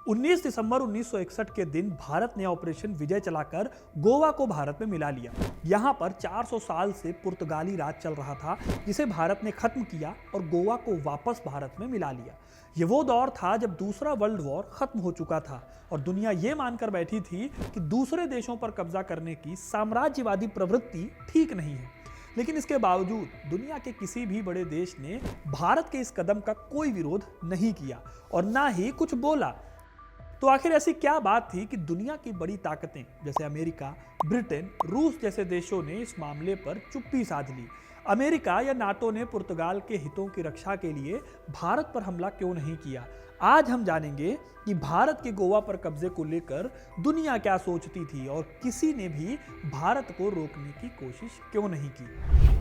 19 दिसंबर 1961 के दिन भारत ने ऑपरेशन विजय चलाकर गोवा को भारत में मिला लिया। यहाँ पर 400 साल से पुर्तगाली राज चल रहा था, जिसे भारत ने खत्म किया और गोवा को वापस भारत में मिला लिया। ये वो दौर था जब दूसरा वर्ल्ड वॉर खत्म हो चुका था और दुनिया ये मानकर बैठी थी कि दूसरे देशों पर कब्जा करने की साम्राज्यवादी प्रवृत्ति ठीक नहीं है। लेकिन इसके बावजूद दुनिया के किसी भी बड़े देश ने भारत के इस कदम का कोई विरोध नहीं किया और ना ही कुछ बोला। तो आखिर ऐसी क्या बात थी कि दुनिया की बड़ी ताकतें जैसे अमेरिका, ब्रिटेन, रूस जैसे देशों ने इस मामले पर चुप्पी साध ली? अमेरिका या नाटो ने पुर्तगाल के हितों की रक्षा के लिए भारत पर हमला क्यों नहीं किया? आज हम जानेंगे कि भारत के गोवा पर कब्जे को लेकर दुनिया क्या सोचती थी और किसी ने भी भारत को रोकने की कोशिश क्यों नहीं की।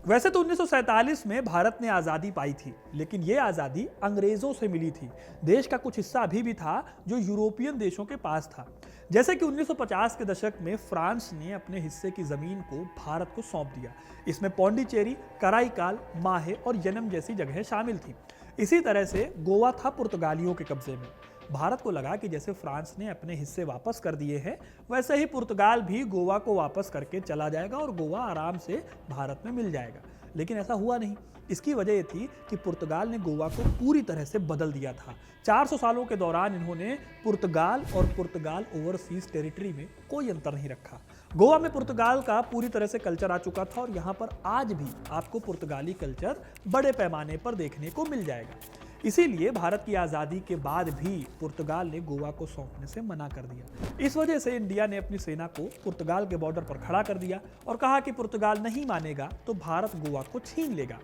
वैसे तो 1947 में भारत ने आज़ादी पाई थी, लेकिन यह आज़ादी अंग्रेज़ों से मिली थी। देश का कुछ हिस्सा अभी भी था जो यूरोपियन देशों के पास था। जैसे कि 1950 के दशक में फ्रांस ने अपने हिस्से की ज़मीन को भारत को सौंप दिया। इसमें पौंडीचेरी, कराईकाल, माहे और यनम जैसी जगहें शामिल थी। इसी तरह से गोवा था पुर्तगालियों के कब्जे में। भारत को लगा कि जैसे फ्रांस ने अपने हिस्से वापस कर दिए हैं, वैसे ही पुर्तगाल भी गोवा को वापस करके चला जाएगा और गोवा आराम से भारत में मिल जाएगा। लेकिन ऐसा हुआ नहीं। इसकी वजह यह थी कि पुर्तगाल ने गोवा को पूरी तरह से बदल दिया था। 400 सालों के दौरान इन्होंने पुर्तगाल और पुर्तगाल ओवरसीज टेरिटरी में कोई अंतर नहीं रखा। गोवा में पुर्तगाल का पूरी तरह से कल्चर आ चुका था और यहाँ पर आज भी आपको पुर्तगाली कल्चर बड़े पैमाने पर देखने को मिल जाएगा। इसीलिए भारत की आज़ादी के बाद भी पुर्तगाल ने गोवा को सौंपने से मना कर दिया। इस वजह से इंडिया ने अपनी सेना को पुर्तगाल के बॉर्डर पर खड़ा कर दिया और कहा कि पुर्तगाल नहीं मानेगा तो भारत गोवा को छीन लेगा।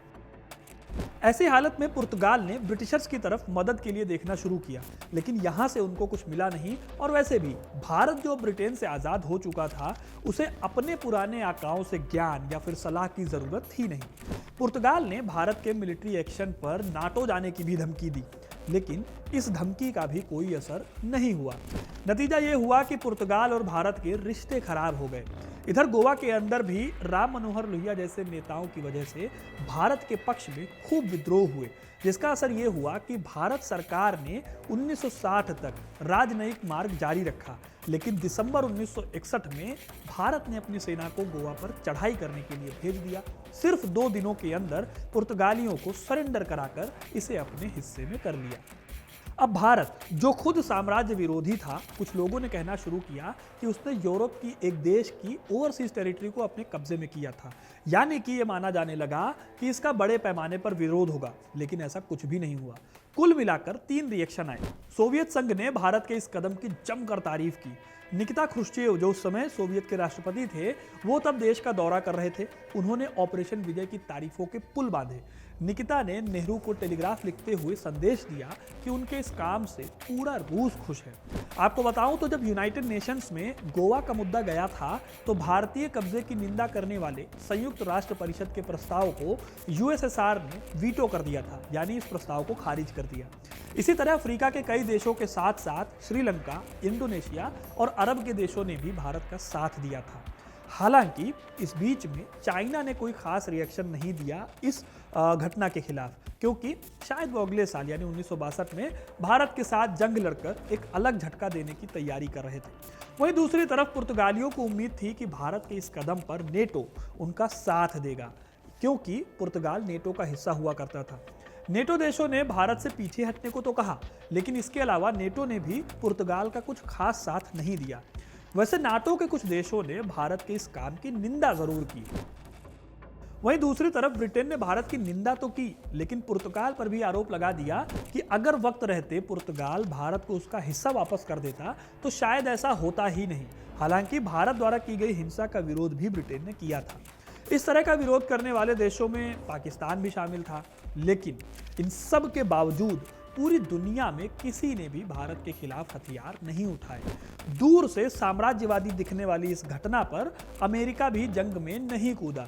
ऐसी हालत में पुर्तगाल ने ब्रिटिशर्स की तरफ मदद के लिए देखना शुरू किया, लेकिन यहां से उनको कुछ मिला नहीं और वैसे भी भारत जो ब्रिटेन से आज़ाद हो चुका था, उसे अपने पुराने आकाओं से ज्ञान या फिर सलाह की ज़रूरत थी नहीं। पुर्तगाल ने भारत के मिलिट्री एक्शन पर नाटो जाने की भी धमकी दी, लेकिन इस धमकी का भी कोई असर नहीं हुआ। नतीजा ये हुआ कि पुर्तगाल और भारत के रिश्ते खराब हो गए। इधर गोवा के अंदर भी राम मनोहर लोहिया जैसे नेताओं की वजह से भारत के पक्ष में खूब विद्रोह हुए, जिसका असर ये हुआ कि भारत सरकार ने 1960 तक राजनयिक मार्ग जारी रखा। लेकिन दिसंबर 1961 में भारत ने अपनी सेना को गोवा पर चढ़ाई करने के लिए भेज दिया। सिर्फ 2 दिनों के अंदर पुर्तगालियों को सरेंडर कराकर इसे अपने हिस्से में कर लिया। अब भारत जो खुद साम्राज्य विरोधी था, कुछ लोगों ने कहना शुरू किया कि उसने यूरोप की एक देश की ओवरसीज टेरिटरी को अपने कब्जे में किया था, यानी कि यह माना जाने लगा कि इसका बड़े पैमाने पर विरोध होगा। लेकिन ऐसा कुछ भी नहीं हुआ। कुल मिलाकर 3 रिएक्शन आए। सोवियत संघ ने भारत के इस कदम की जमकर तारीफ की। निकिता ख्रुश्चेव जो उस समय सोवियत के राष्ट्रपति थे, वो तब देश का दौरा कर रहे थे। उन्होंने ऑपरेशन विजय की तारीफों के पुल बांधे। निकिता ने नेहरू को टेलीग्राफ लिखते हुए संदेश दिया कि उनके इस काम से पूरा रूस खुश है। आपको बताऊं तो जब यूनाइटेड नेशंस में गोवा का मुद्दा गया था, तो भारतीय कब्जे की निंदा करने वाले संयुक्त राष्ट्र परिषद के प्रस्ताव को यूएसएसआर ने वीटो कर दिया था, यानी इस प्रस्ताव को खारिज कर दिया। इसी तरह अफ्रीका के कई देशों के साथ साथ श्रीलंका, इंडोनेशिया और अरब के देशों ने भी भारत का साथ दिया था। हालांकि इस बीच में चाइना ने कोई खास रिएक्शन नहीं दिया इस घटना के खिलाफ, क्योंकि शायद वो अगले साल यानी 1962 में भारत के साथ जंग लड़कर एक अलग झटका देने की तैयारी कर रहे थे। वहीं दूसरी तरफ पुर्तगालियों को उम्मीद थी कि भारत के इस कदम पर नेटो उनका साथ देगा, क्योंकि पुर्तगाल नेटो का हिस्सा हुआ करता था। नेटो देशों ने भारत से पीछे हटने को तो कहा, लेकिन इसके अलावा नेटो ने भी पुर्तगाल का कुछ खास साथ नहीं दिया। वैसे नाटो के कुछ देशों ने भारत के इस काम की निंदा जरूर की। वहीं दूसरी तरफ ब्रिटेन ने भारत की निंदा तो की, लेकिन पुर्तगाल पर भी आरोप लगा दिया कि अगर वक्त रहते पुर्तगाल भारत को उसका हिस्सा वापस कर देता तो शायद ऐसा होता ही नहीं। हालांकि भारत द्वारा की गई हिंसा का विरोध भी ब्रिटेन ने किया था। इस तरह का विरोध करने वाले देशों में पाकिस्तान भी शामिल था। लेकिन इन सब के बावजूद पूरी दुनिया में किसी ने भी भारत के खिलाफ हथियार नहीं उठाए। दूर से साम्राज्यवादी दिखने वाली इस घटना पर अमेरिका भी जंग में नहीं कूदा।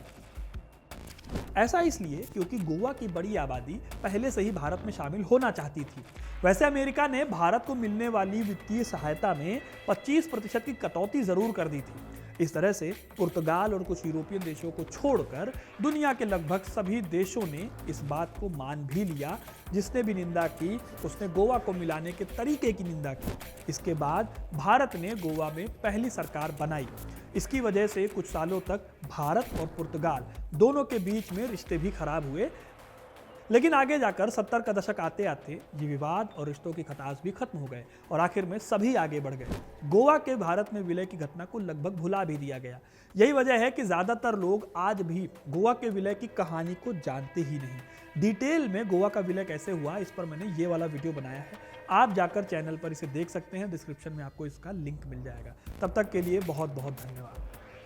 ऐसा इसलिए क्योंकि गोवा की बड़ी आबादी पहले से ही भारत में शामिल होना चाहती थी। वैसे अमेरिका ने भारत को मिलने वाली वित्तीय सहायता में 25% की कटौती जरूर कर दी थी, इस तरह से पुर्तगाल और कुछ यूरोपियन देशों को छोड़कर दुनिया के लगभग सभी देशों ने इस बात को मान भी लिया। जिसने भी निंदा की उसने गोवा को मिलाने के तरीके की निंदा की। इसके बाद भारत ने गोवा में पहली सरकार बनाई। इसकी वजह से कुछ सालों तक भारत और पुर्तगाल दोनों के बीच में रिश्ते भी खराब हुए। लेकिन आगे जाकर 70 का दशक आते आते ये विवाद और रिश्तों की खटास भी खत्म हो गए और आखिर में सभी आगे बढ़ गए। गोवा के भारत में विलय की घटना को लगभग भुला भी दिया गया। यही वजह है कि ज़्यादातर लोग आज भी गोवा के विलय की कहानी को जानते ही नहीं। डिटेल में गोवा का विलय कैसे हुआ इस पर मैंने ये वाला वीडियो बनाया है, आप जाकर चैनल पर इसे देख सकते हैं। डिस्क्रिप्शन में आपको इसका लिंक मिल जाएगा। तब तक के लिए बहुत बहुत धन्यवाद।